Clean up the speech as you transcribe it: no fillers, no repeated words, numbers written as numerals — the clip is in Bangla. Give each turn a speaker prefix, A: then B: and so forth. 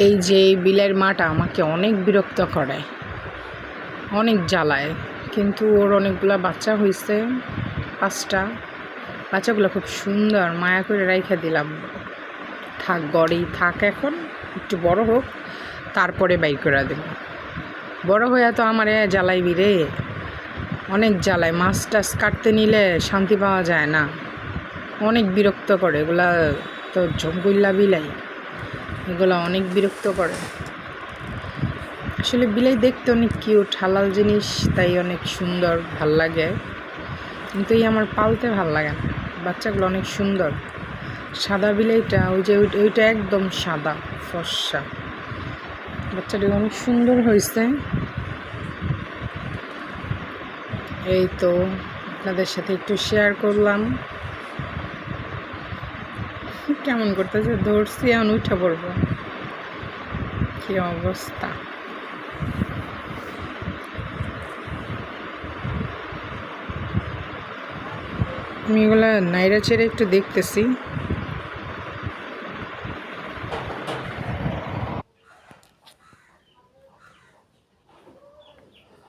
A: এই যে বিলের মাটা আমাকে অনেক বিরক্ত করে, অনেক জ্বালায়। কিন্তু ওর অনেকগুলা বাচ্চা হয়েছে, 5টা। বাচ্চাগুলো খুব সুন্দর, মায়া করে রাইখা দিলাম। থাক, গড়েই থাক, এখন একটু বড় হোক, তারপরে বাইর করে দেব। বড় হইয়া তো আমার জ্বালাইবি রে, অনেক জ্বালায়। মাছ টাছ কাটতে নিলে শান্তি পাওয়া যায় না, অনেক বিরক্ত করে এগুলা। তো জঙ্গল্লা বিলাই, এগুলো অনেক বিরক্ত করে। আসলে বিলাই দেখতে অনেক কিউট, হালাল জিনিস, তাই অনেক সুন্দর, ভাল লাগে। কিন্তু এই আমার পালতে ভাল লাগে না। বাচ্চাগুলো অনেক সুন্দর। সাদা বিলাইটা, ওই যে ওইটা একদম সাদা ফর্সা, বাচ্চাটি অনেক সুন্দর হয়েছে। এই তো আপনাদের সাথে একটু শেয়ার করলাম। কেমন করতেছে, ধরছি এখন উঠে পড়বো, কি অবস্থা। আমি এগুলা নাইরা ছেড়ে একটু দেখতেছি।